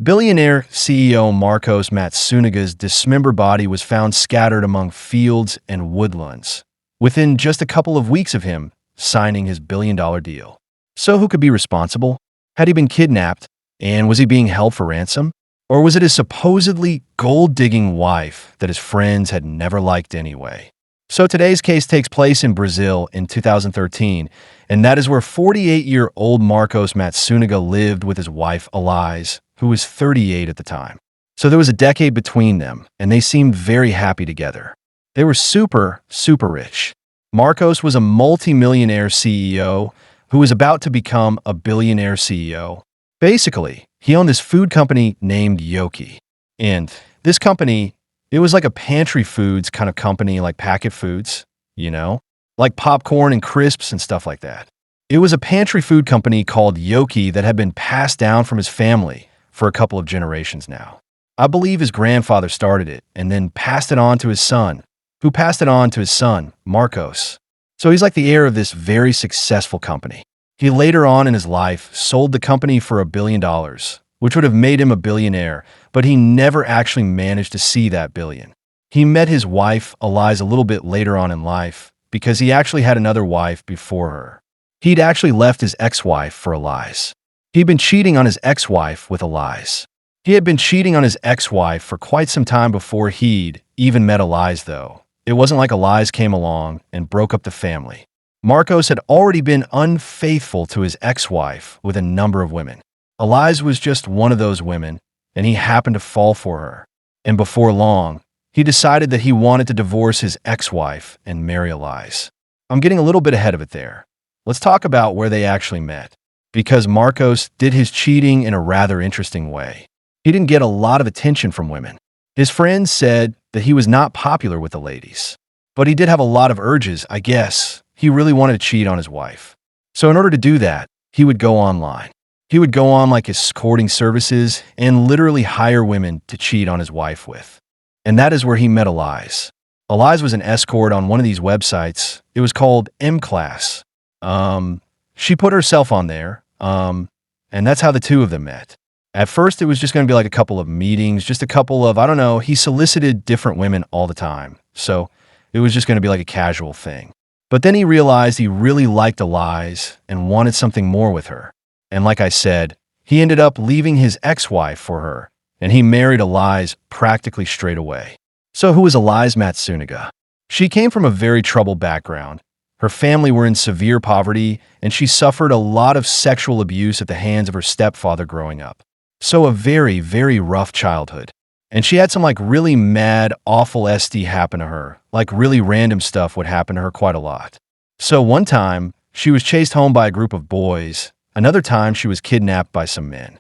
Billionaire CEO Marcos Matsunaga's dismembered body was found scattered among fields and woodlands, within just a couple of weeks of him signing his billion-dollar deal. So who could be responsible? Had he been kidnapped, and was he being held for ransom? Or was it his supposedly gold-digging wife that his friends had never liked anyway? So today's case takes place in Brazil in 2013, and that is where 48-year-old Marcos Matsunaga lived with his wife Elize, who was 38 at the time. So there was a decade between them, and they seemed very happy together. They were super rich. Marcos was a multi-millionaire CEO who was about to become a billionaire CEO. Basically, he owned this food company named Yoki. And this company, it was like a pantry foods kind of company, like packet foods, like popcorn and crisps and stuff like that. It was a pantry food company called Yoki that had been passed down from his family for a couple of generations now. I believe his grandfather started it and then passed it on to his son, who passed it on to his son, Marcos. So he's like the heir of this very successful company. He later on in his life sold the company for $1 billion, which would have made him a billionaire, but he never actually managed to see that billion. He met his wife, Elize, a little bit later on in life because he actually had another wife before her. He'd actually left his ex-wife for Elize. He'd been cheating on his ex-wife with Elize. He had been cheating on his ex-wife for quite some time before he'd even met Elize, though. It wasn't like Elize came along and broke up the family. Marcos had already been unfaithful to his ex-wife with a number of women. Elize was just one of those women, and he happened to fall for her. And before long, he decided that he wanted to divorce his ex-wife and marry Elize. I'm getting a little bit ahead of it there. Let's talk about where they actually met, because Marcos did his cheating in a rather interesting way. He didn't get a lot of attention from women. His friends said that he was not popular with the ladies, but he did have a lot of urges, I guess. He really wanted to cheat on his wife. So in order to do that, he would go online. He would go on like escorting services and literally hire women to cheat on his wife with. And that is where he met Elize. Elize was an escort on one of these websites. It was called M-Class. She put herself on there, and that's how the two of them met. At first, it was just going to be like a couple of meetings, just a couple of, he solicited different women all the time. So it was just going to be like a casual thing. But then he realized he really liked Elize and wanted something more with her. And like I said, he ended up leaving his ex-wife for her, and he married Elize practically straight away. So who was Elize Matsunaga? She came from a very troubled background. Her family were in severe poverty, and she suffered a lot of sexual abuse at the hands of her stepfather growing up. So a very rough childhood. And she had some really mad, awful SD happen to her. Like really random stuff would happen to her quite a lot. So one time, she was chased home by a group of boys. Another time, she was kidnapped by some men.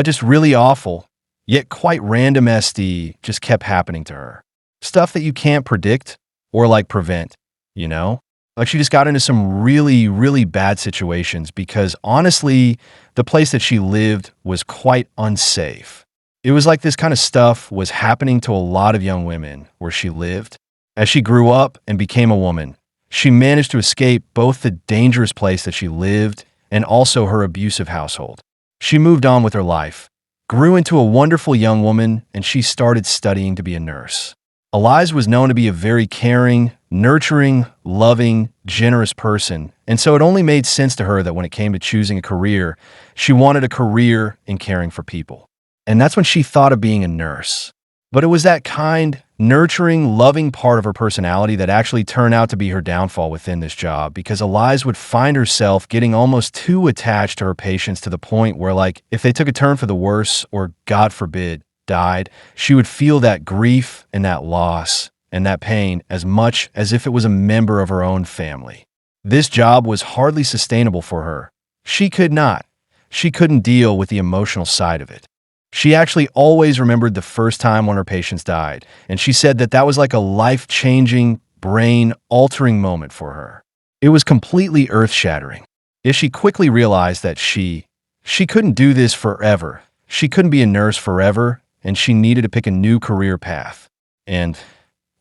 Just really awful, yet quite random SD just kept happening to her. Stuff that you can't predict or prevent, She just got into some really bad situations because honestly, the place that she lived was quite unsafe. It was like this kind of stuff was happening to a lot of young women where she lived. As she grew up and became a woman, she managed to escape both the dangerous place that she lived and also her abusive household. She moved on with her life, grew into a wonderful young woman, and she started studying to be a nurse. Elize was known to be a very caring, nurturing, loving, generous person, and so it only made sense to her that when it came to choosing a career, she wanted a career in caring for people. And that's when she thought of being a nurse. But it was that kind, nurturing, loving part of her personality that actually turned out to be her downfall within this job, because Elize would find herself getting almost too attached to her patients to the point where, if they took a turn for the worse or, God forbid, died, she would feel that grief and that loss and that pain as much as if it was a member of her own family. This job was hardly sustainable for her. She couldn't deal with the emotional side of it. She actually always remembered the first time when her patients died, and she said that that was like a life-changing, brain-altering moment for her. It was completely earth-shattering. Yet she quickly realized that she couldn't do this forever. She couldn't be a nurse forever, and she needed to pick a new career path. And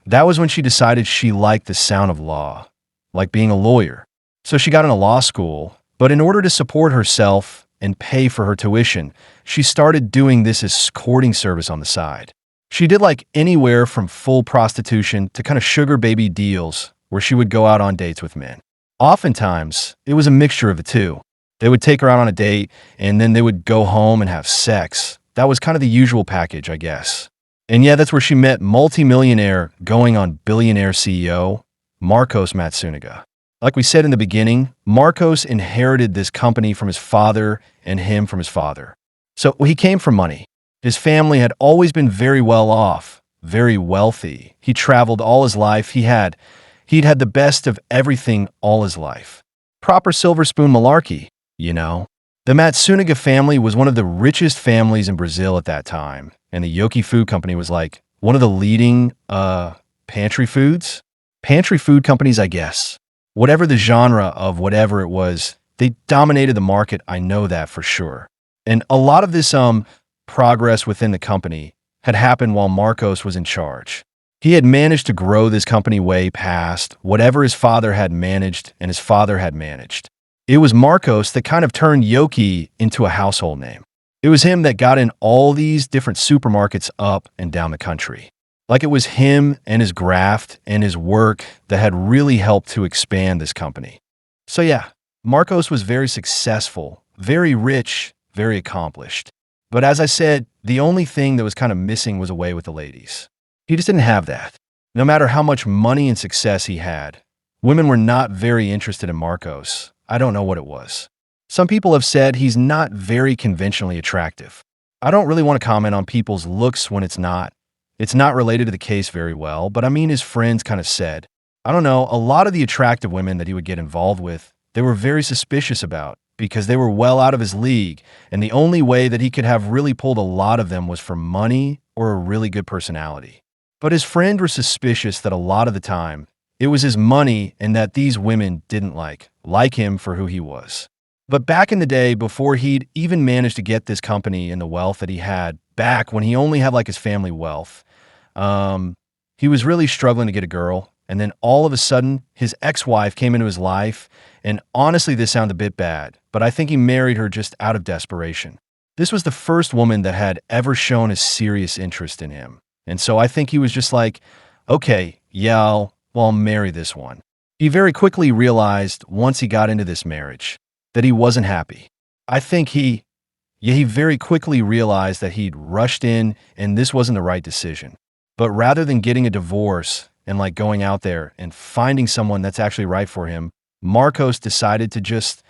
that was when she decided she liked the sound of law, like being a lawyer. So she got into law school, but in order to support herself and pay for her tuition, she started doing this as courting service on the side. She did like anywhere from full prostitution to kind of sugar baby deals where she would go out on dates with men. Oftentimes, it was a mixture of the two. They would take her out on a date and then they would go home and have sex. That was kind of the usual package, I guess. And yeah, that's where she met multimillionaire going on billionaire CEO, Marcos Matsunaga. Like we said in the beginning, Marcos inherited this company from his father and him from his father. So he came from money. His family had always been very well off, very wealthy. He traveled all his life. He'd had the best of everything all his life. Proper silver spoon malarkey, you know. The Matsunaga family was one of the richest families in Brazil at that time, and the Yoki Food Company was like one of the leading pantry food companies, I guess. Whatever the genre of whatever it was, they dominated the market, I know that for sure. And a lot of this progress within the company had happened while Marcos was in charge. He had managed to grow this company way past whatever his father had managed and his father had managed. It was Marcos that kind of turned Yoki into a household name. It was him that got in all these different supermarkets up and down the country. Like it was him and his graft and his work that had really helped to expand this company. So yeah, Marcos was very successful, very rich, very accomplished. But as I said, the only thing that was kind of missing was a way with the ladies. He just didn't have that. No matter how much money and success he had, women were not very interested in Marcos. I don't know what it was. Some people have said he's not very conventionally attractive. I don't really want to comment on people's looks when it's not. It's not related to the case very well, but I mean his friends kind of said, I don't know, a lot of the attractive women that he would get involved with, they were very suspicious about because they were well out of his league, and the only way that he could have really pulled a lot of them was for money or a really good personality. But his friends were suspicious that a lot of the time, it was his money and that these women didn't like him for who he was. But back in the day, before he'd even managed to get this company and the wealth that he had, back when he only had like his family wealth, he was really struggling to get a girl. And then all of a sudden, his ex-wife came into his life. And honestly, this sounds a bit bad, but I think he married her just out of desperation. This was the first woman that had ever shown a serious interest in him. And so I think he was just like, okay, yeah, I'll marry this one. He very quickly realized once he got into this marriage that he wasn't happy. I think he very quickly realized that he'd rushed in and this wasn't the right decision. But rather than getting a divorce and like going out there and finding someone that's actually right for him, Marcos decided to just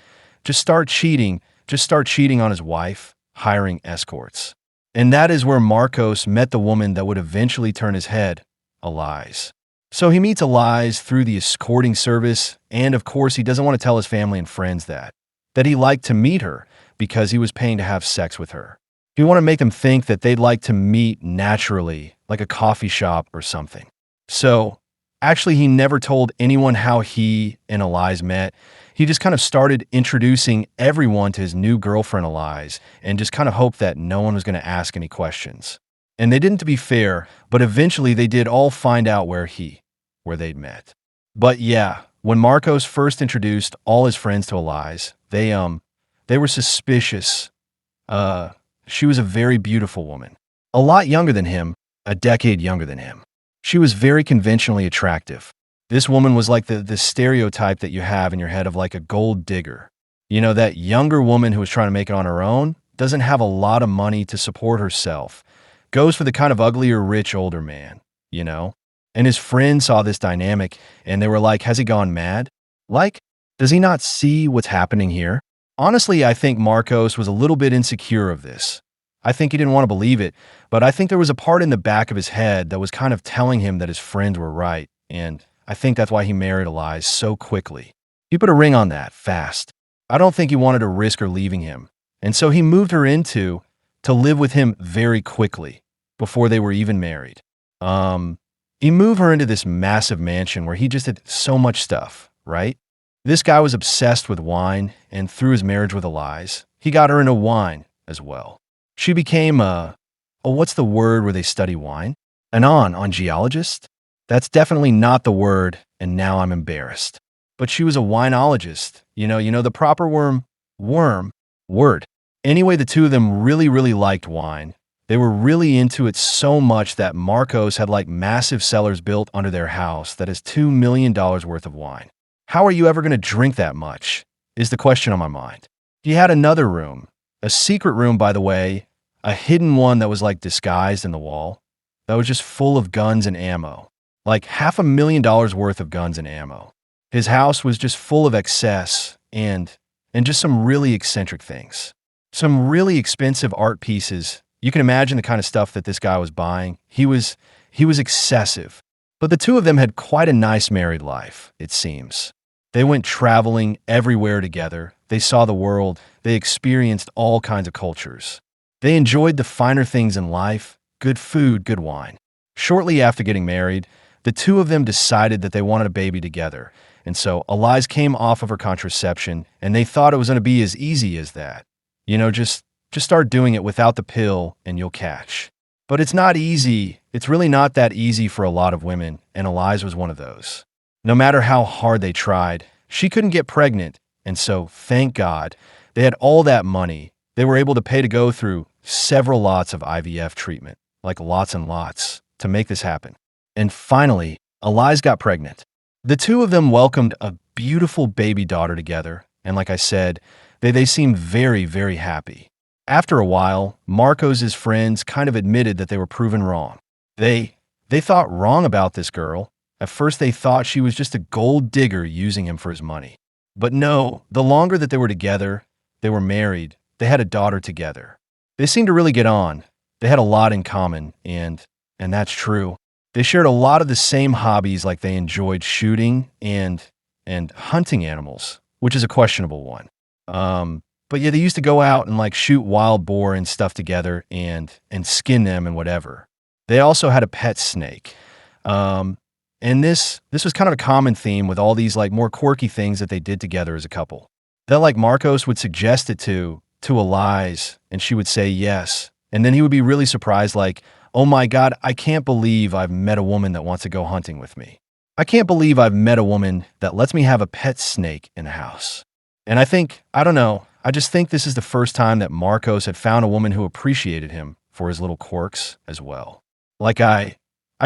start cheating on his wife, hiring escorts. And that is where Marcos met the woman that would eventually turn his head, Elias. So he meets Elias through the escorting service, and of course he doesn't want to tell his family and friends that he liked to meet her because he was paying to have sex with her. He wanted to make them think that they'd like to meet naturally, like a coffee shop or something. So actually, he never told anyone how he and Elias met. He just kind of started introducing everyone to his new girlfriend, Elias, and just kind of hoped that no one was going to ask any questions. And they didn't, to be fair, but eventually they did all find out where they'd met. But yeah, when Marcos first introduced all his friends to Elias, they were suspicious. She was a very beautiful woman, a lot younger than him, a decade younger than him. She was very conventionally attractive. This woman was like the stereotype that you have in your head of like a gold digger. You know, that younger woman who was trying to make it on her own, doesn't have a lot of money to support herself, goes for the kind of uglier, rich, older man, you know? And his friends saw this dynamic and they were like, has he gone mad? Like, does he not see what's happening here? Honestly, I think Marcos was a little bit insecure of this. I think he didn't want to believe it, but I think there was a part in the back of his head that was kind of telling him that his friends were right, and I think that's why he married Elias so quickly. He put a ring on that fast. I don't think he wanted to risk her leaving him, and so he moved her to live with him very quickly, before they were even married. He moved her into this massive mansion where he just had so much stuff, right? This guy was obsessed with wine, and through his marriage with Elias, he got her into wine as well. She became what's the word where they study wine? An geologist? That's definitely not the word, and now I'm embarrassed. But she was a winologist, you know the proper word. Anyway, the two of them really liked wine. They were really into it so much that Marcos had like massive cellars built under their house that is $2 million worth of wine. How are you ever going to drink that much? Is the question on my mind. He had another room, a secret room, by the way, a hidden one that was like disguised in the wall, that was just full of guns and ammo, like $500,000 worth of guns and ammo. His house was just full of excess and just some really eccentric things. Some really expensive art pieces. You can imagine the kind of stuff that this guy was buying. He was excessive. But the two of them had quite a nice married life, it seems. They went traveling everywhere together. They saw the world. They experienced all kinds of cultures. They enjoyed the finer things in life, good food, good wine. Shortly after getting married, the two of them decided that they wanted a baby together. And so Eliza came off of her contraception, and they thought it was going to be as easy as that. You know, just start doing it without the pill and you'll catch. But it's not easy. It's really not that easy for a lot of women, and Eliza was one of those. No matter how hard they tried, she couldn't get pregnant, and so, thank God, they had all that money. They were able to pay to go through several lots of IVF treatment, like lots and lots, to make this happen. And finally, Eliza got pregnant. The two of them welcomed a beautiful baby daughter together, and like I said, they seemed very happy. After a while, Marcos's friends kind of admitted that they were proven wrong. They thought wrong about this girl. At first they thought she was just a gold digger using him for his money. But no, the longer that they were together, they were married, they had a daughter together. They seemed to really get on. They had a lot in common, and that's true. They shared a lot of the same hobbies, like they enjoyed shooting and hunting animals, which is a questionable one. But yeah, they used to go out and like shoot wild boar and stuff together and skin them and whatever. They also had a pet snake. And this was kind of a common theme with all these like more quirky things that they did together as a couple. That like Marcos would suggest it to Eliza, and she would say yes. And then he would be really surprised, like, oh my God, I can't believe I've met a woman that wants to go hunting with me. I can't believe I've met a woman that lets me have a pet snake in the house. And I just think this is the first time that Marcos had found a woman who appreciated him for his little quirks as well. Like I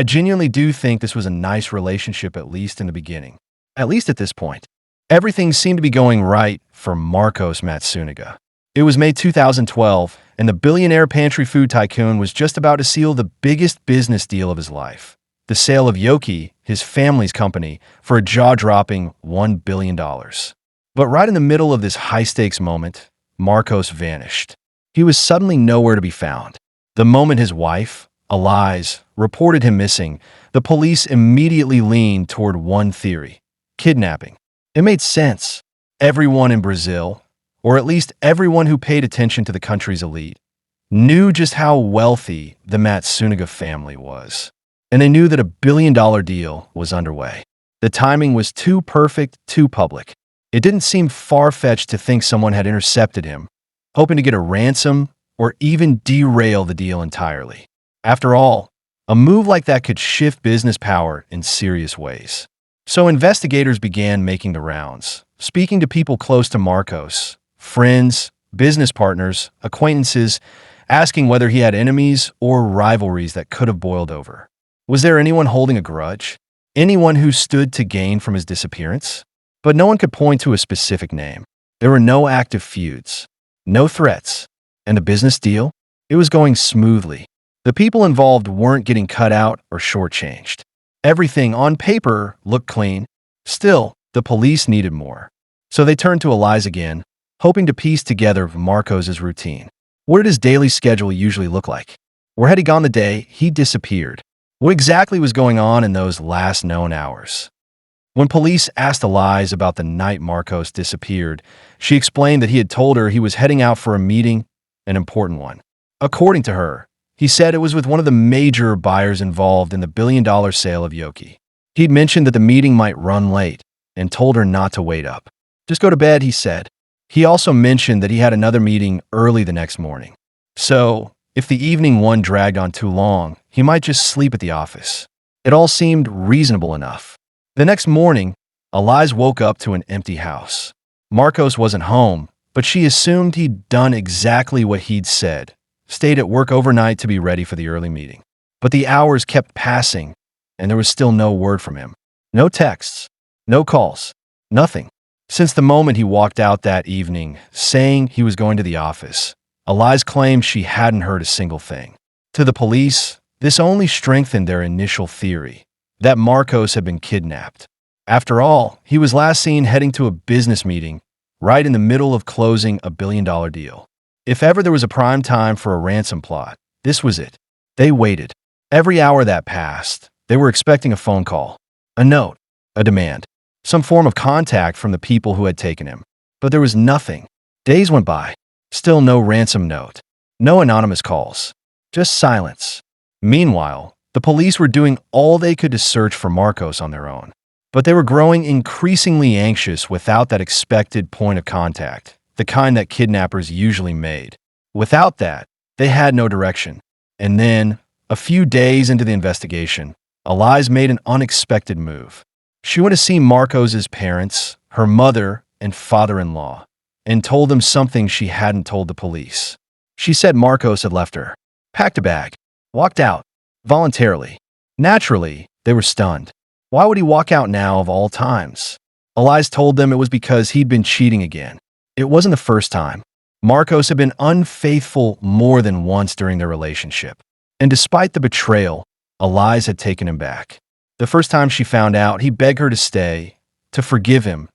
genuinely do think this was a nice relationship, at least in the beginning. At least at this point. Everything seemed to be going right for Marcos Matsunaga. It was May 2012, and the billionaire pantry food tycoon was just about to seal the biggest business deal of his life. The sale of Yoki, his family's company, for a jaw-dropping $1 billion. But right in the middle of this high-stakes moment, Marcos vanished. He was suddenly nowhere to be found. The moment his wife, Eliza, reported him missing, the police immediately leaned toward one theory: kidnapping. It made sense. Everyone in Brazil, or at least everyone who paid attention to the country's elite, knew just how wealthy the Matsunaga family was. And they knew that a $1 billion deal was underway. The timing was too perfect, too public. It didn't seem far-fetched to think someone had intercepted him, hoping to get a ransom or even derail the deal entirely. After all, a move like that could shift business power in serious ways. So investigators began making the rounds, speaking to people close to Marcos, friends, business partners, acquaintances, asking whether he had enemies or rivalries that could have boiled over. Was there anyone holding a grudge? Anyone who stood to gain from his disappearance? But no one could point to a specific name. There were no active feuds, no threats, and the business deal? It was going smoothly. The people involved weren't getting cut out or shortchanged. Everything on paper looked clean. Still, the police needed more. So they turned to Eliza again, hoping to piece together Marcos' routine. What did his daily schedule usually look like? Where had he gone the day he disappeared? What exactly was going on in those last known hours? When police asked Eliza about the night Marcos disappeared, she explained that he had told her he was heading out for a meeting, an important one. According to her, he said it was with one of the major buyers involved in the $1 billion sale of Yoki. He'd mentioned that the meeting might run late and told her not to wait up. Just go to bed, he said. He also mentioned that he had another meeting early the next morning. So, if the evening one dragged on too long, he might just sleep at the office. It all seemed reasonable enough. The next morning, Eliza woke up to an empty house. Marcos wasn't home, but she assumed he'd done exactly what he'd said, stayed at work overnight to be ready for the early meeting. But the hours kept passing, and there was still no word from him. No texts, no calls, nothing. Since the moment he walked out that evening, saying he was going to the office, Eliza claimed she hadn't heard a single thing. To the police, this only strengthened their initial theory that Marcos had been kidnapped. After all, he was last seen heading to a business meeting right in the middle of closing a billion-dollar deal. If ever there was a prime time for a ransom plot, this was it. They waited. Every hour that passed, they were expecting a phone call, a note, a demand, some form of contact from the people who had taken him. But there was nothing. Days went by. Still no ransom note. No anonymous calls. Just silence. Meanwhile, the police were doing all they could to search for Marcos on their own. But they were growing increasingly anxious without that expected point of contact, the kind that kidnappers usually made. Without that, they had no direction. And then, a few days into the investigation, Eliza made an unexpected move. She went to see Marcos's parents, her mother and father-in-law, and told them something she hadn't told the police. She said Marcos had left her, packed a bag, walked out, voluntarily. Naturally, they were stunned. Why would he walk out now of all times? Eliza told them it was because he'd been cheating again. It wasn't the first time. Marcos had been unfaithful more than once during their relationship. And despite the betrayal, Eliza had taken him back. The first time she found out, he begged her to stay, to forgive him.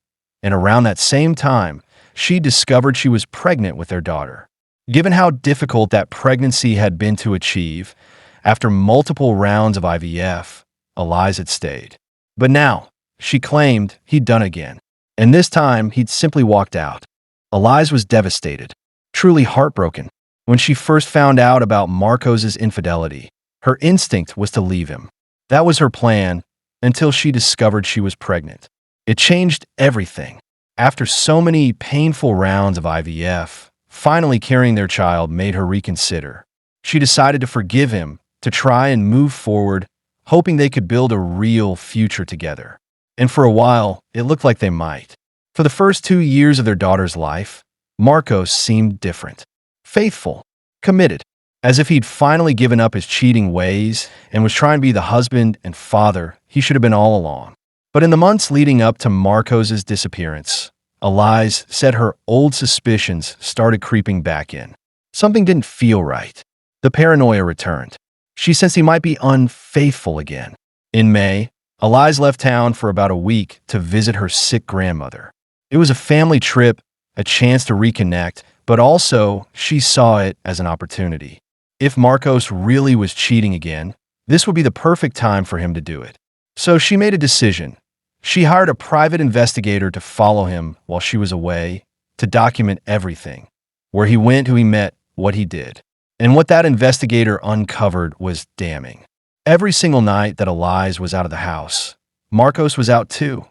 And around that same time, she discovered she was pregnant with their daughter. Given how difficult that pregnancy had been to achieve, after multiple rounds of IVF, Eliza had stayed. But now, she claimed he'd done again. And this time, he'd simply walked out. Eliza was devastated, truly heartbroken. When she first found out about Marcos's infidelity, her instinct was to leave him. That was her plan until she discovered she was pregnant. It changed everything. After so many painful rounds of IVF, finally carrying their child made her reconsider. She decided to forgive him, to try and move forward, hoping they could build a real future together. And for a while, it looked like they might. For the first 2 years of their daughter's life, Marcos seemed different. Faithful, committed, as if he'd finally given up his cheating ways and was trying to be the husband and father he should have been all along. But in the months leading up to Marcos's disappearance, Eliza said her old suspicions started creeping back in. Something didn't feel right. The paranoia returned. She sensed he might be unfaithful again. In May, Eliza left town for about a week to visit her sick grandmother. It was a family trip, a chance to reconnect, but also she saw it as an opportunity. If Marcos really was cheating again, this would be the perfect time for him to do it. So she made a decision. She hired a private investigator to follow him while she was away, to document everything. Where he went, who he met, what he did. And what that investigator uncovered was damning. Every single night that Eliza was out of the house, Marcos was out too.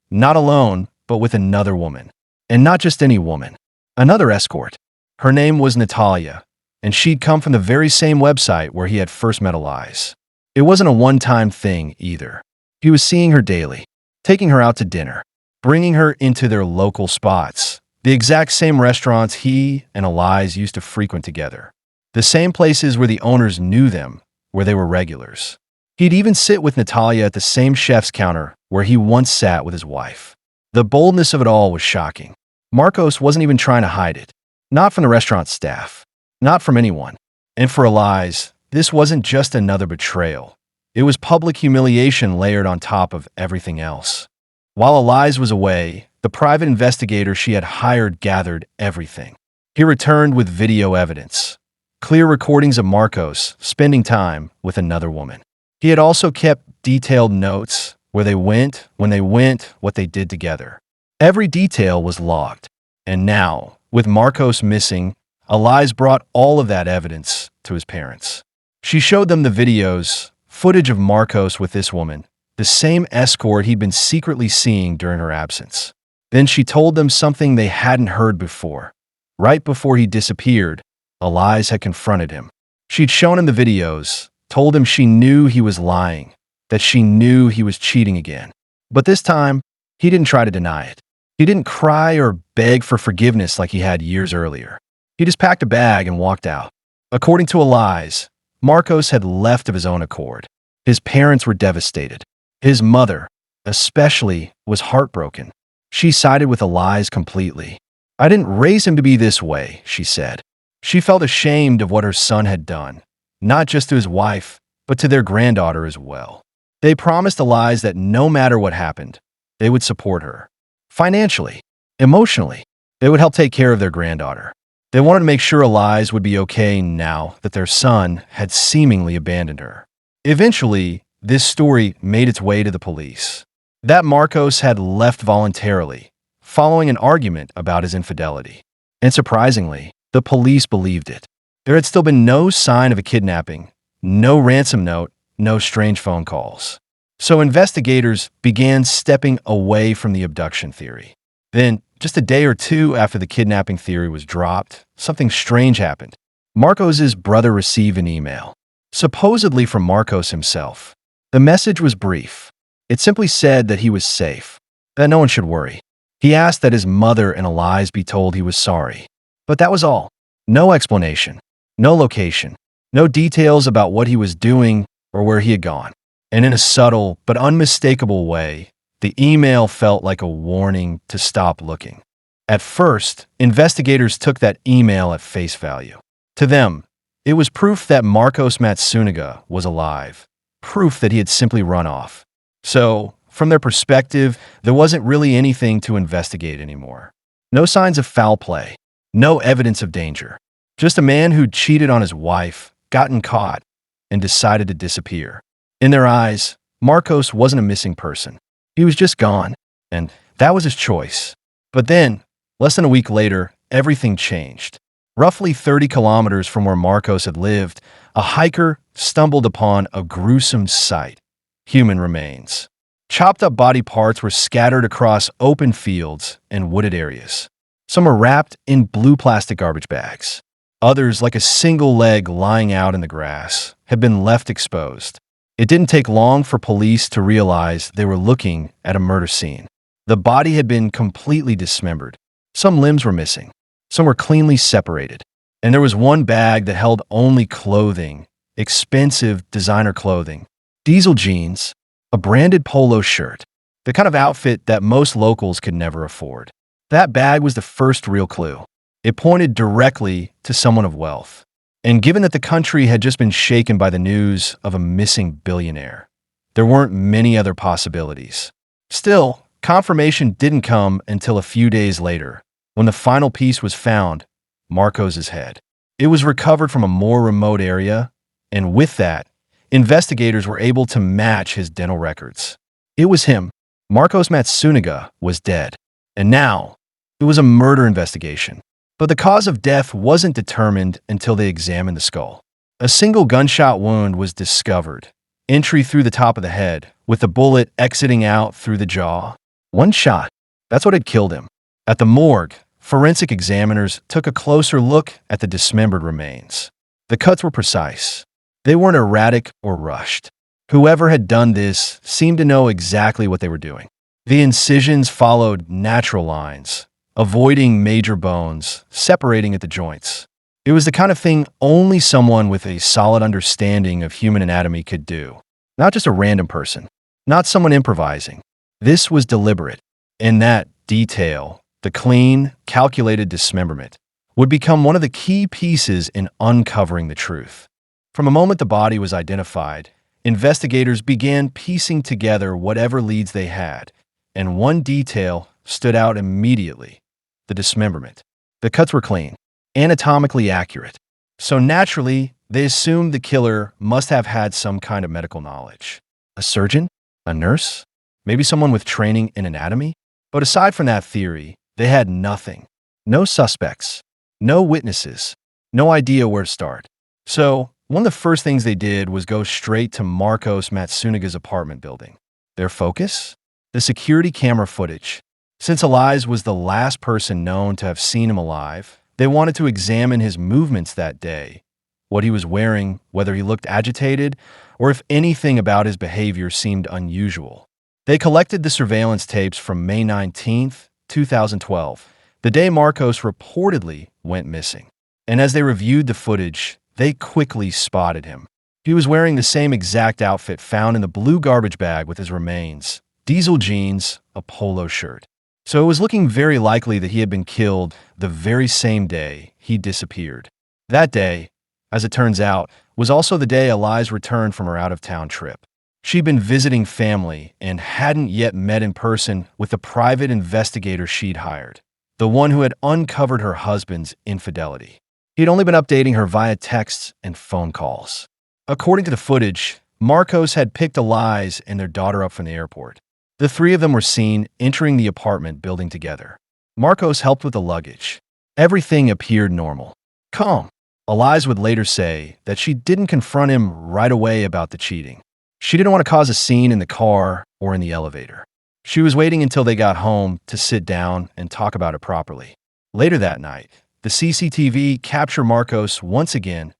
Not alone, but with another woman. And not just any woman. Another escort. Her name was Natalia, and she'd come from the very same website where he had first met Eliza. It wasn't a one-time thing either. He was seeing her daily, taking her out to dinner, bringing her into their local spots, the exact same restaurants he and Eliza used to frequent together, the same places where the owners knew them, where they were regulars. He'd even sit with Natalia at the same chef's counter where he once sat with his wife. The boldness of it all was shocking. Marcos wasn't even trying to hide it. Not from the restaurant staff. Not from anyone. And for Eliza, this wasn't just another betrayal. It was public humiliation layered on top of everything else. While Eliza was away, the private investigator she had hired gathered everything. He returned with video evidence. Clear recordings of Marcos spending time with another woman. He had also kept detailed notes, where they went, when they went, what they did together. Every detail was logged. And now, with Marcos missing, Eliza brought all of that evidence to his parents. She showed them the videos, footage of Marcos with this woman, the same escort he'd been secretly seeing during her absence. Then she told them something they hadn't heard before. Right before he disappeared, Eliza had confronted him. She'd shown him the videos, told him she knew he was lying, that she knew he was cheating again. But this time, he didn't try to deny it. He didn't cry or beg for forgiveness like he had years earlier. He just packed a bag and walked out. According to Elias, Marcos had left of his own accord. His parents were devastated. His mother, especially, was heartbroken. She sided with Elias completely. "I didn't raise him to be this way," she said. She felt ashamed of what her son had done, not just to his wife, but to their granddaughter as well. They promised Elias that no matter what happened, they would support her. Financially, emotionally, they would help take care of their granddaughter. They wanted to make sure Elias would be okay now that their son had seemingly abandoned her. Eventually, this story made its way to the police. That Marcos had left voluntarily, following an argument about his infidelity. And surprisingly, the police believed it. There had still been no sign of a kidnapping, no ransom note, no strange phone calls. So investigators began stepping away from the abduction theory. Then, just a day or two after the kidnapping theory was dropped, something strange happened. Marcos's brother received an email, supposedly from Marcos himself. The message was brief. It simply said that he was safe, that no one should worry. He asked that his mother and Elias be told he was sorry. But that was all. No explanation, no location, no details about what he was doing or where he had gone. And in a subtle but unmistakable way, the email felt like a warning to stop looking. At first, investigators took that email at face value. To them, it was proof that Marcos Matsunaga was alive, proof that he had simply run off. So, from their perspective, there wasn't really anything to investigate anymore. No signs of foul play, no evidence of danger. Just a man who'd cheated on his wife, gotten caught, and decided to disappear. In their eyes, Marcos wasn't a missing person. He was just gone, and that was his choice. But then, less than a week later, everything changed. Roughly 30 kilometers from where Marcos had lived, a hiker stumbled upon a gruesome sight: human remains. Chopped up body parts were scattered across open fields and wooded areas. Some were wrapped in blue plastic garbage bags. Others, like a single leg lying out in the grass, had been left exposed. It didn't take long for police to realize they were looking at a murder scene. The body had been completely dismembered. Some limbs were missing. Some were cleanly separated. And there was one bag that held only clothing, expensive designer clothing, diesel jeans, a branded polo shirt, the kind of outfit that most locals could never afford. That bag was the first real clue. It pointed directly to someone of wealth. And given that the country had just been shaken by the news of a missing billionaire, there weren't many other possibilities. Still, confirmation didn't come until a few days later, when the final piece was found: Marcos's head. It was recovered from a more remote area, and with that, investigators were able to match his dental records. It was him. Marcos Matsunaga was dead. And now, it was a murder investigation. But the cause of death wasn't determined until they examined the skull. A single gunshot wound was discovered, entry through the top of the head, with the bullet exiting out through the jaw. One shot. That's what had killed him. At the morgue, forensic examiners took a closer look at the dismembered remains. The cuts were precise. They weren't erratic or rushed. Whoever had done this seemed to know exactly what they were doing. The incisions followed natural lines, avoiding major bones, separating at the joints. It was the kind of thing only someone with a solid understanding of human anatomy could do. Not just a random person, not someone improvising. This was deliberate. And that detail, the clean, calculated dismemberment, would become one of the key pieces in uncovering the truth. From the moment the body was identified, investigators began piecing together whatever leads they had, and one detail stood out immediately: the dismemberment. The cuts were clean, anatomically accurate. So naturally, they assumed the killer must have had some kind of medical knowledge. A surgeon? A nurse? Maybe someone with training in anatomy? But aside from that theory, they had nothing. No suspects. No witnesses. No idea where to start. So, one of the first things they did was go straight to Marcos Matsunaga's apartment building. Their focus? The security camera footage. Since Elias was the last person known to have seen him alive, they wanted to examine his movements that day, what he was wearing, whether he looked agitated, or if anything about his behavior seemed unusual. They collected the surveillance tapes from May 19th 2012, the day Marcos reportedly went missing. And as they reviewed the footage, they quickly spotted him. He was wearing the same exact outfit found in the blue garbage bag with his remains: diesel jeans, a polo shirt. So it was looking very likely that he had been killed the very same day he disappeared. That day, as it turns out, was also the day Eliza returned from her out-of-town trip. She'd been visiting family and hadn't yet met in person with the private investigator she'd hired, the one who had uncovered her husband's infidelity. He'd only been updating her via texts and phone calls. According to the footage, Marcos had picked Eliza and their daughter up from the airport. The three of them were seen entering the apartment building together. Marcos helped with the luggage. Everything appeared normal. Calm. Eliza would later say that she didn't confront him right away about the cheating. She didn't want to cause a scene in the car or in the elevator. She was waiting until they got home to sit down and talk about it properly. Later that night, the CCTV captured Marcos once again,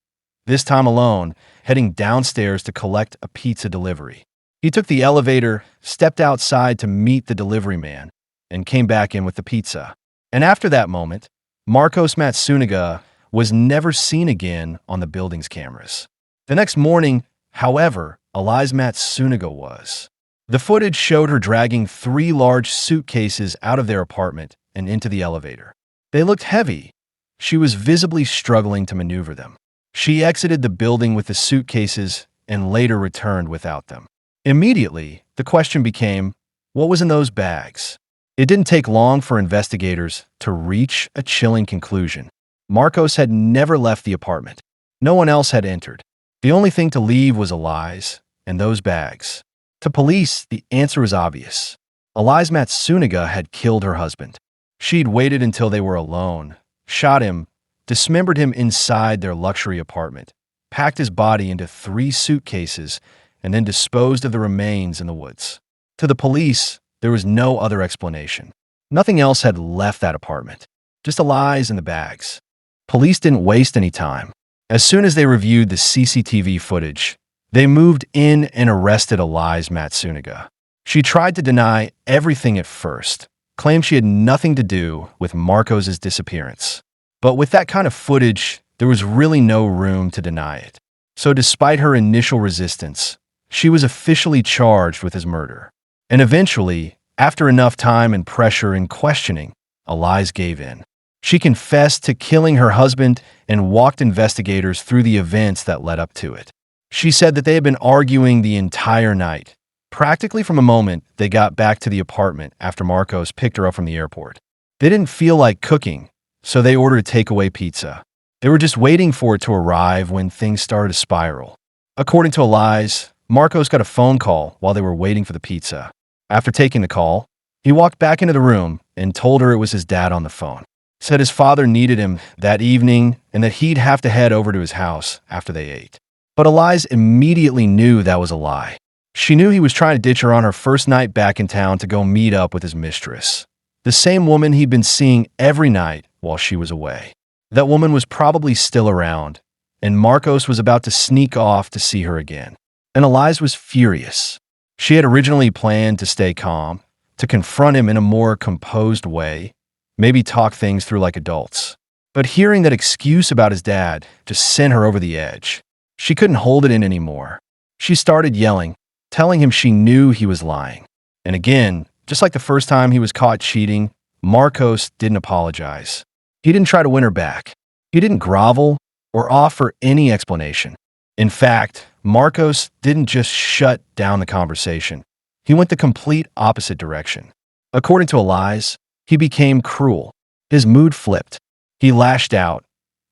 this time alone, heading downstairs to collect a pizza delivery. He took the elevator, stepped outside to meet the delivery man, and came back in with the pizza. And after that moment, Marcos Matsunaga was never seen again on the building's cameras. The next morning, however, Eliza Matsunaga was. The footage showed her dragging 3 large suitcases out of their apartment and into the elevator. They looked heavy. She was visibly struggling to maneuver them. She exited the building with the suitcases and later returned without them. Immediately, the question became, what was in those bags? It didn't take long for investigators to reach a chilling conclusion. Marcos had never left the apartment. No one else had entered. The only thing to leave was Eliza and those bags. To police, the answer was obvious. Eliza Matsunaga had killed her husband. She'd waited until they were alone, shot him, dismembered him inside their luxury apartment, packed his body into 3 suitcases, and then disposed of the remains in the woods. To the police, there was no other explanation. Nothing else had left that apartment. Just Eliza and the bags. Police didn't waste any time. As soon as they reviewed the CCTV footage, they moved in and arrested Eliza Matsunaga. She tried to deny everything at first, claimed she had nothing to do with Marcos' disappearance. But with that kind of footage, there was really no room to deny it. So despite her initial resistance, she was officially charged with his murder. And eventually, after enough time and pressure and questioning, Eliza gave in. She confessed to killing her husband and walked investigators through the events that led up to it. She said that they had been arguing the entire night, practically from the moment they got back to the apartment after Marcos picked her up from the airport. They didn't feel like cooking, so they ordered takeaway pizza. They were just waiting for it to arrive when things started to spiral. According to Eliza, Marcos got a phone call while they were waiting for the pizza. After taking the call, he walked back into the room and told her it was his dad on the phone. Said his father needed him that evening and that he'd have to head over to his house after they ate. But Eliza immediately knew that was a lie. She knew he was trying to ditch her on her first night back in town to go meet up with his mistress, the same woman he'd been seeing every night while she was away. That woman was probably still around, and Marcos was about to sneak off to see her again. And Eliza was furious. She had originally planned to stay calm, to confront him in a more composed way, maybe talk things through like adults. But hearing that excuse about his dad just sent her over the edge. She couldn't hold it in anymore. She started yelling, telling him she knew he was lying. And again, just like the first time he was caught cheating, Marcos didn't apologize. He didn't try to win her back. He didn't grovel or offer any explanation. In fact, Marcos didn't just shut down the conversation. He went the complete opposite direction. According to Eliza, he became cruel. His mood flipped. He lashed out,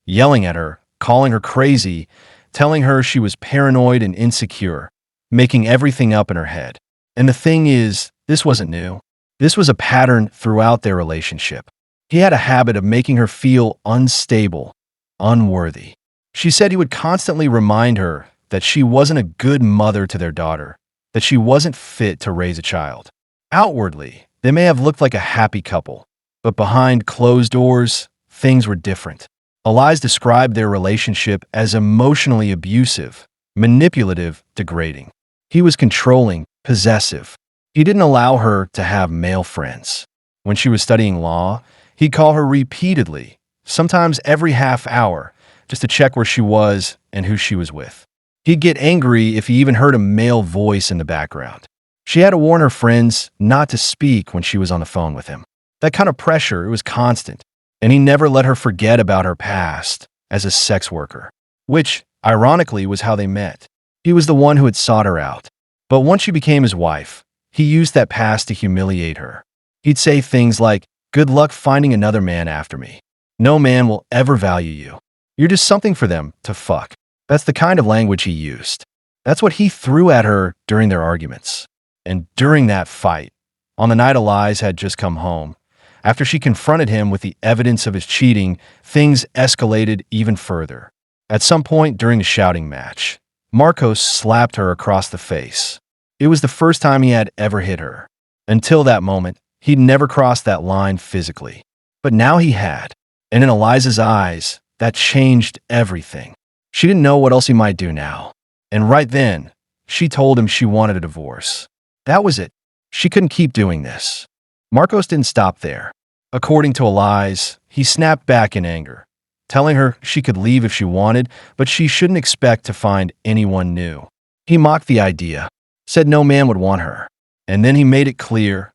yelling at her, calling her crazy, telling her she was paranoid and insecure, making everything up in her head. And the thing is, this wasn't new. This was a pattern throughout their relationship. He had a habit of making her feel unstable, unworthy. She said he would constantly remind her that she wasn't a good mother to their daughter, that she wasn't fit to raise a child. Outwardly, they may have looked like a happy couple, but behind closed doors, things were different. Eliza described their relationship as emotionally abusive, manipulative, degrading. He was controlling, possessive. He didn't allow her to have male friends. When she was studying law, he'd call her repeatedly, sometimes every half hour, just to check where she was and who she was with. He'd get angry if he even heard a male voice in the background. She had to warn her friends not to speak when she was on the phone with him. That kind of pressure, it was constant, and he never let her forget about her past as a sex worker, which, ironically, was how they met. He was the one who had sought her out. But once she became his wife, he used that past to humiliate her. He'd say things like, "Good luck finding another man after me. No man will ever value you. You're just something for them to fuck." That's the kind of language he used. That's what he threw at her during their arguments. And during that fight, on the night Elias had just come home, after she confronted him with the evidence of his cheating, things escalated even further. At some point during the shouting match, Marcos slapped her across the face. It was the first time he had ever hit her. Until that moment, he'd never crossed that line physically. But now he had. And in Eliza's eyes, that changed everything. She didn't know what else he might do now. And right then, she told him she wanted a divorce. That was it. She couldn't keep doing this. Marcos didn't stop there. According to Eliza, he snapped back in anger, telling her she could leave if she wanted, but she shouldn't expect to find anyone new. He mocked the idea, said no man would want her. And then he made it clear,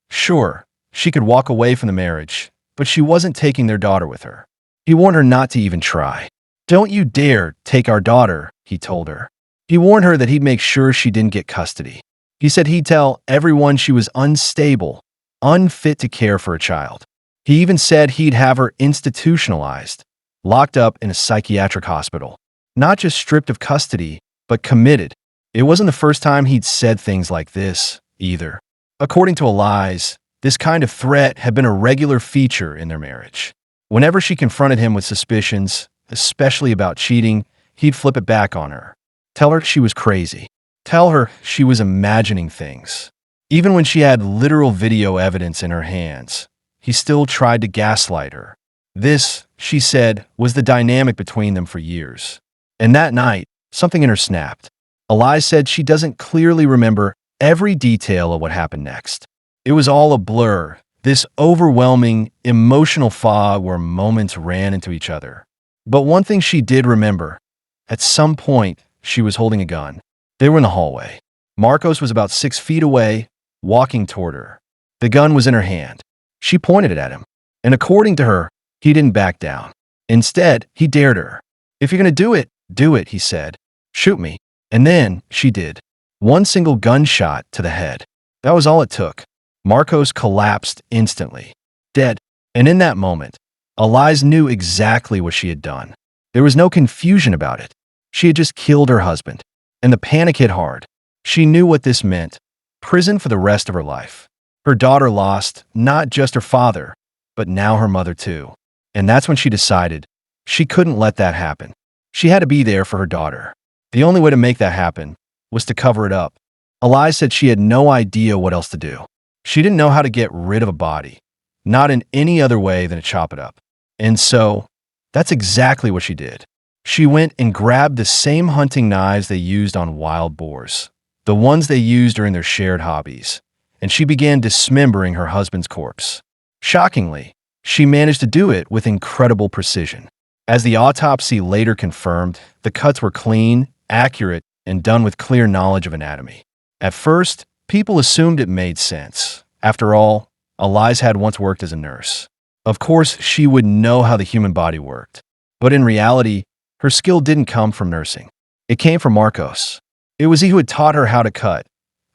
sure, she could walk away from the marriage, but she wasn't taking their daughter with her. He warned her not to even try. "Don't you dare take our daughter," he told her. He warned her that he'd make sure she didn't get custody. He said he'd tell everyone she was unstable, unfit to care for a child. He even said he'd have her institutionalized, locked up in a psychiatric hospital. Not just stripped of custody, but committed. It wasn't the first time he'd said things like this, either. According to Eliza, this kind of threat had been a regular feature in their marriage. Whenever she confronted him with suspicions, especially about cheating, he'd flip it back on her. Tell her she was crazy. Tell her she was imagining things. Even when she had literal video evidence in her hands, he still tried to gaslight her. This, she said, was the dynamic between them for years. And that night, something in her snapped. Eliza said she doesn't clearly remember every detail of what happened next. It was all a blur, this overwhelming, emotional fog where moments ran into each other. But one thing she did remember, at some point, she was holding a gun. They were in the hallway. Marcos was about 6 feet away, walking toward her. The gun was in her hand. She pointed it at him. And according to her, he didn't back down. Instead, he dared her. "If you're going to do it, he said. "Shoot me." And then she did. One single gunshot to the head. That was all it took. Marcos collapsed instantly, dead. And in that moment, Eliza knew exactly what she had done. There was no confusion about it. She had just killed her husband. And the panic hit hard. She knew what this meant. Prison for the rest of her life. Her daughter lost not just her father, but now her mother too. And that's when she decided she couldn't let that happen. She had to be there for her daughter. The only way to make that happen was to cover it up. Eliza said she had no idea what else to do. She didn't know how to get rid of a body, not in any other way than to chop it up. And so, that's exactly what she did. She went and grabbed the same hunting knives they used on wild boars, the ones they used during their shared hobbies, and she began dismembering her husband's corpse. Shockingly, she managed to do it with incredible precision. As the autopsy later confirmed, the cuts were clean, accurate, and done with clear knowledge of anatomy. At first, people assumed it made sense. After all, Eliza had once worked as a nurse. Of course, she would know how the human body worked. But in reality, her skill didn't come from nursing. It came from Marcos. It was he who had taught her how to cut,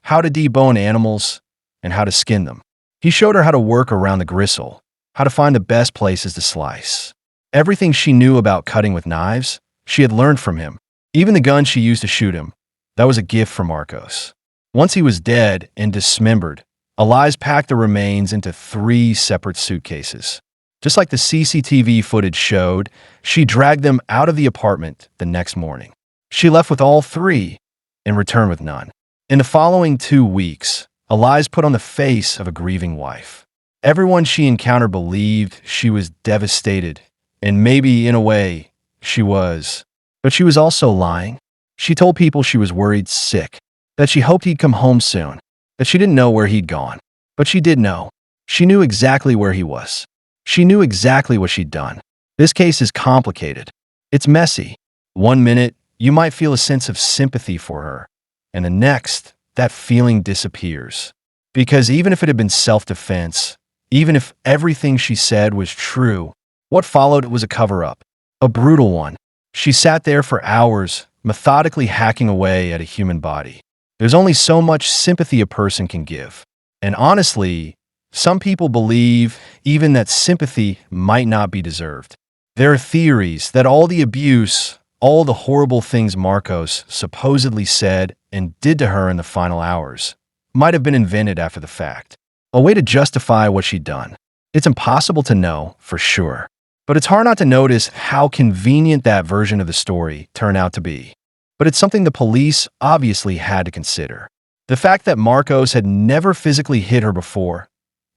how to debone animals, and how to skin them. He showed her how to work around the gristle, how to find the best places to slice. Everything she knew about cutting with knives, she had learned from him. Even the gun she used to shoot him, that was a gift from Marcos. Once he was dead and dismembered, Eliza packed the remains into 3 separate suitcases. Just like the CCTV footage showed, she dragged them out of the apartment the next morning. She left with all 3 and returned with none. In the following 2 weeks, Eliza put on the face of a grieving wife. Everyone she encountered believed she was devastated, and maybe, in a way, she was. But she was also lying. She told people she was worried sick, that she hoped he'd come home soon, that she didn't know where he'd gone. But she did know. She knew exactly where he was. She knew exactly what she'd done. This case is complicated. It's messy. One minute, you might feel a sense of sympathy for her, and the next, that feeling disappears. Because even if it had been self-defense, even if everything she said was true, what followed was a cover-up, a brutal one. She sat there for hours, methodically hacking away at a human body. There's only so much sympathy a person can give. And honestly, some people believe even that sympathy might not be deserved. There are theories that all the abuse, all the horrible things Marcos supposedly said and did to her in the final hours might have been invented after the fact, a way to justify what she'd done. It's impossible to know for sure, but it's hard not to notice how convenient that version of the story turned out to be. But it's something the police obviously had to consider. The fact that Marcos had never physically hit her before,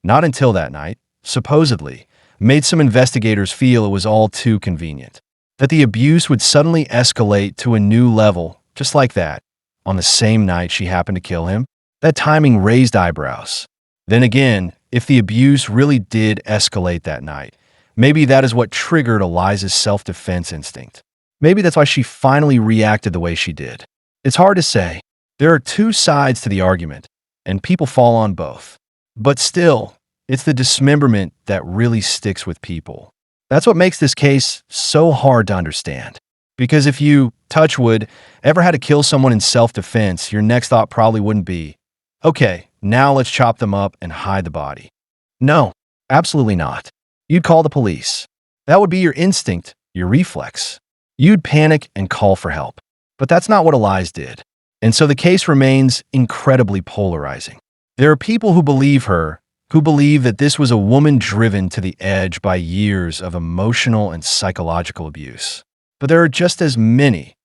not until that night, supposedly, made some investigators feel it was all too convenient. That the abuse would suddenly escalate to a new level, just like that, on the same night she happened to kill him. That timing raised eyebrows. Then again, if the abuse really did escalate that night, maybe that is what triggered Eliza's self-defense instinct. Maybe that's why she finally reacted the way she did. It's hard to say. There are two sides to the argument, and people fall on both. But still, it's the dismemberment that really sticks with people. That's what makes this case so hard to understand. Because if you, touch wood, ever had to kill someone in self-defense, your next thought probably wouldn't be, okay, now let's chop them up and hide the body. No, absolutely not. You'd call the police. That would be your instinct, your reflex. You'd panic and call for help. But that's not what Eliza did. And so the case remains incredibly polarizing. There are people who believe her, who believe that this was a woman driven to the edge by years of emotional and psychological abuse. But there are just as many,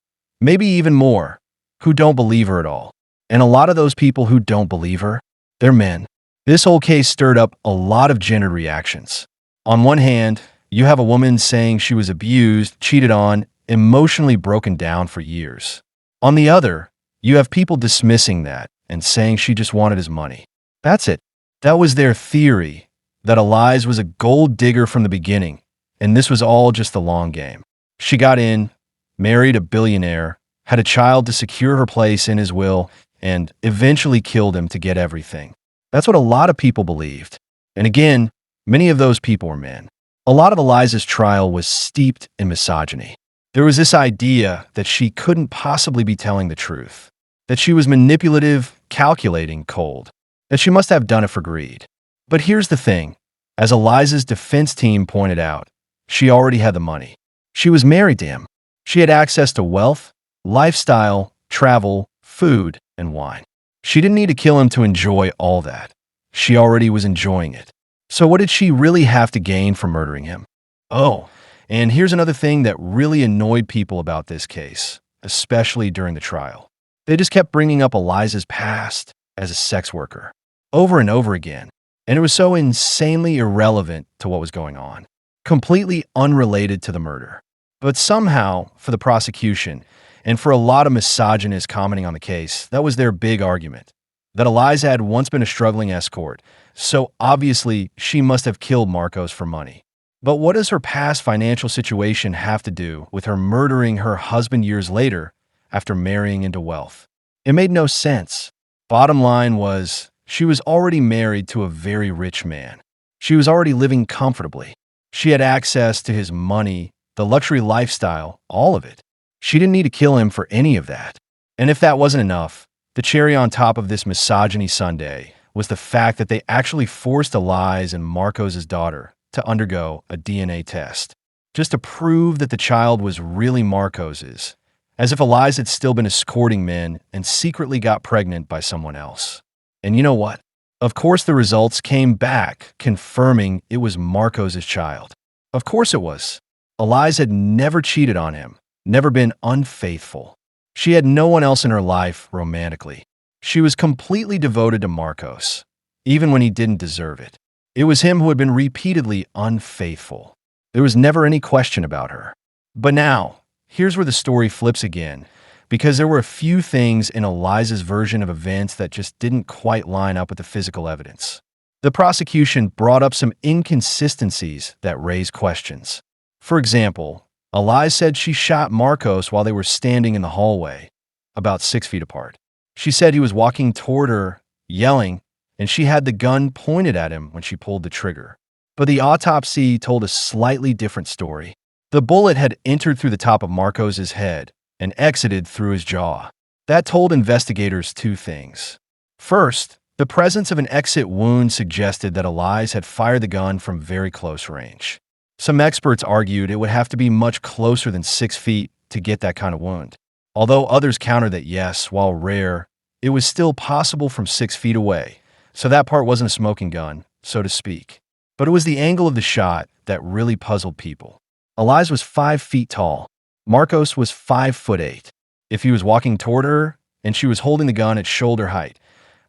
maybe even more, who don't believe her at all. And a lot of those people who don't believe her, they're men. This whole case stirred up a lot of gendered reactions. On one hand, you have a woman saying she was abused, cheated on, emotionally broken down for years. On the other, you have people dismissing that and saying she just wanted his money. That's it. That was their theory, that Eliza was a gold digger from the beginning, and this was all just the long game. She got in, married a billionaire, had a child to secure her place in his will, and eventually killed him to get everything. That's what a lot of people believed. And again, many of those people were men. A lot of Eliza's trial was steeped in misogyny. There was this idea that she couldn't possibly be telling the truth, that she was manipulative, calculating, cold, that she must have done it for greed. But here's the thing. As Eliza's defense team pointed out, she already had the money. She was married to him. She had access to wealth, lifestyle, travel, food, and wine. She didn't need to kill him to enjoy all that. She already was enjoying it. So what did she really have to gain from murdering him? Oh, and here's another thing that really annoyed people about this case, especially during the trial. They just kept bringing up Eliza's past as a sex worker, over and over again, and it was so insanely irrelevant to what was going on, completely unrelated to the murder. But somehow, for the prosecution, and for a lot of misogynists commenting on the case, that was their big argument, that Eliza had once been a struggling escort, so obviously she must have killed Marcos for money. But what does her past financial situation have to do with her murdering her husband years later after marrying into wealth? It made no sense. Bottom line was, she was already married to a very rich man. She was already living comfortably. She had access to his money, the luxury lifestyle, all of it. She didn't need to kill him for any of that. And if that wasn't enough, the cherry on top of this misogyny sundae was the fact that they actually forced Eliza and Marcos' daughter to undergo a DNA test, just to prove that the child was really Marcos's, as if Eliza had still been escorting men and secretly got pregnant by someone else. And you know what? Of course the results came back confirming it was Marcos' child. Of course it was. Eliza had never cheated on him, never been unfaithful. She had no one else in her life romantically. She was completely devoted to Marcos, even when he didn't deserve it. It was him who had been repeatedly unfaithful. There was never any question about her. But now, here's where the story flips again, because there were a few things in Eliza's version of events that just didn't quite line up with the physical evidence. The prosecution brought up some inconsistencies that raised questions. For example, Eliza said she shot Marcos while they were standing in the hallway, about 6 feet apart. She said he was walking toward her, yelling, and she had the gun pointed at him when she pulled the trigger. But the autopsy told a slightly different story. The bullet had entered through the top of Marcos's head and exited through his jaw. That told investigators two things. First, the presence of an exit wound suggested that Eliza had fired the gun from very close range. Some experts argued it would have to be much closer than 6 feet to get that kind of wound. Although others countered that yes, while rare, it was still possible from 6 feet away, so that part wasn't a smoking gun, so to speak. But it was the angle of the shot that really puzzled people. Eliza was 5 feet tall. Marcos was 5'8". If he was walking toward her and she was holding the gun at shoulder height,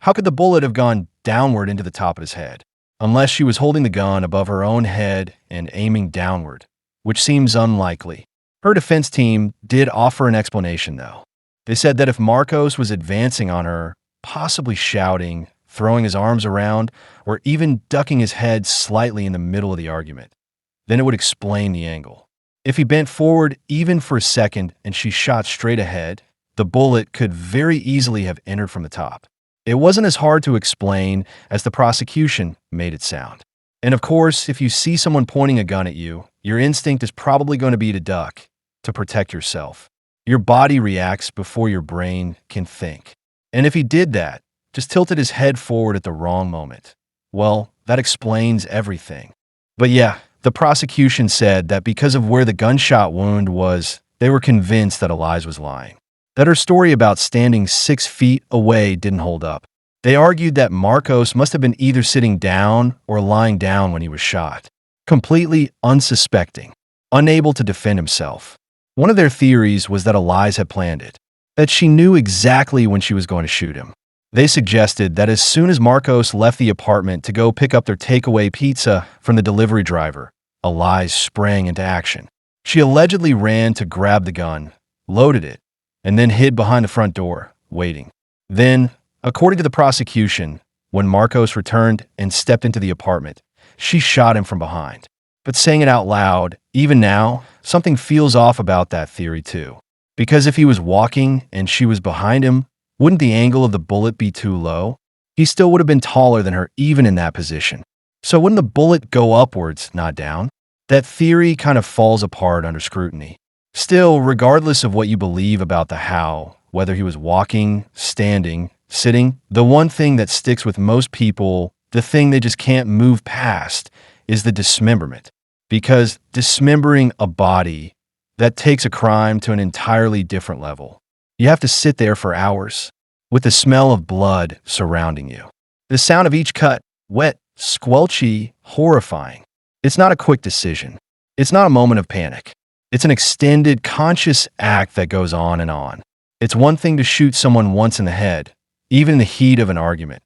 how could the bullet have gone downward into the top of his head? Unless she was holding the gun above her own head and aiming downward, which seems unlikely. Her defense team did offer an explanation, though. They said that if Marcos was advancing on her, possibly shouting, throwing his arms around, or even ducking his head slightly in the middle of the argument, then it would explain the angle. If he bent forward even for a second and she shot straight ahead, the bullet could very easily have entered from the top. It wasn't as hard to explain as the prosecution made it sound. And of course, if you see someone pointing a gun at you, your instinct is probably going to be to duck, to protect yourself. Your body reacts before your brain can think. And if he did that, just tilted his head forward at the wrong moment, well, that explains everything. But yeah, the prosecution said that because of where the gunshot wound was, they were convinced that Eliza was lying. That her story about standing 6 feet away didn't hold up. They argued that Marcos must have been either sitting down or lying down when he was shot, completely unsuspecting, unable to defend himself. One of their theories was that Eliza had planned it, that she knew exactly when she was going to shoot him. They suggested that as soon as Marcos left the apartment to go pick up their takeaway pizza from the delivery driver, Eliza sprang into action. She allegedly ran to grab the gun, loaded it, and then hid behind the front door, waiting. Then, according to the prosecution, when Marcos returned and stepped into the apartment, she shot him from behind. But saying it out loud, even now, something feels off about that theory too. Because if he was walking and she was behind him, wouldn't the angle of the bullet be too low? He still would have been taller than her even in that position. So wouldn't the bullet go upwards, not down? That theory kind of falls apart under scrutiny. Still, regardless of what you believe about the how, whether he was walking, standing, sitting, the one thing that sticks with most people, the thing they just can't move past, is the dismemberment. Because dismembering a body, that takes a crime to an entirely different level. You have to sit there for hours, with the smell of blood surrounding you. The sound of each cut, wet, squelchy, horrifying. It's not a quick decision. It's not a moment of panic. It's an extended, conscious act that goes on and on. It's one thing to shoot someone once in the head, even in the heat of an argument,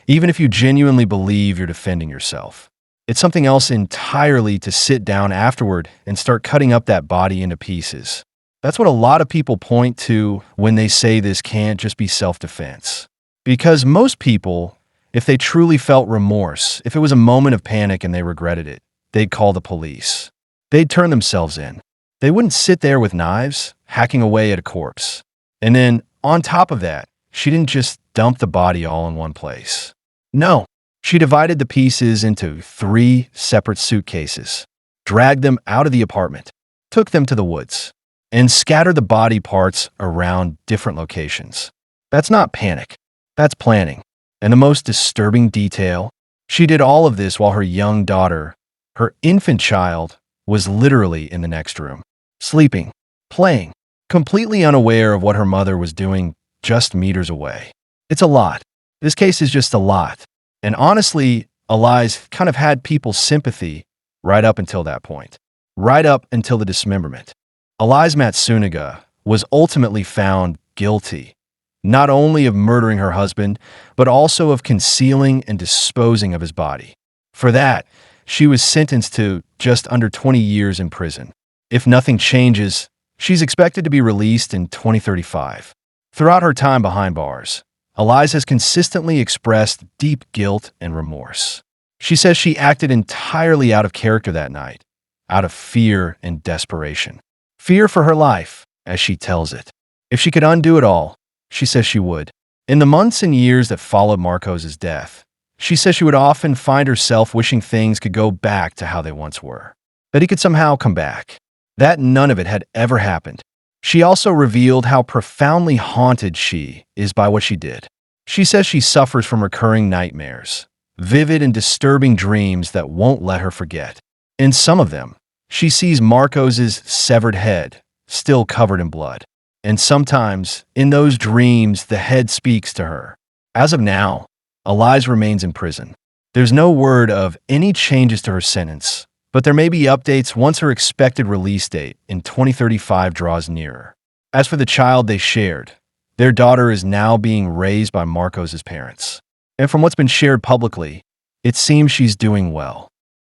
even if you genuinely believe you're defending yourself. It's something else entirely to sit down afterward and start cutting up that body into pieces. That's what a lot of people point to when they say this can't just be self-defense. Because most people, if they truly felt remorse, if it was a moment of panic and they regretted it, they'd call the police. They'd turn themselves in. They wouldn't sit there with knives, hacking away at a corpse. And then, on top of that, she didn't just dump the body all in one place. No, she divided the pieces into 3 separate suitcases, dragged them out of the apartment, took them to the woods, and scattered the body parts around different locations. That's not panic. That's planning. And the most disturbing detail, she did all of this while her young daughter, her infant child, was literally in the next room, sleeping, playing, completely unaware of what her mother was doing just meters away. It's a lot. This case is just a lot. And honestly, Eliza kind of had people's sympathy right up until that point, right up until the dismemberment. Eliza Matsunaga was ultimately found guilty, not only of murdering her husband, but also of concealing and disposing of his body. For that, she was sentenced to just under 20 years in prison. If nothing changes, she's expected to be released in 2035. Throughout her time behind bars, Eliza has consistently expressed deep guilt and remorse. She says she acted entirely out of character that night, out of fear and desperation. Fear for her life, as she tells it. If she could undo it all, she says she would. In the months and years that followed Marcos's death, she says she would often find herself wishing things could go back to how they once were, that he could somehow come back, that none of it had ever happened. She also revealed how profoundly haunted she is by what she did. She says she suffers from recurring nightmares, vivid and disturbing dreams that won't let her forget. In some of them, she sees Marcos's severed head, still covered in blood. And sometimes, in those dreams, the head speaks to her. As of now, Eliza remains in prison. There's no word of any changes to her sentence, but there may be updates once her expected release date in 2035 draws nearer. As for the child they shared, their daughter is now being raised by Marcos's parents. And from what's been shared publicly, it seems she's doing well.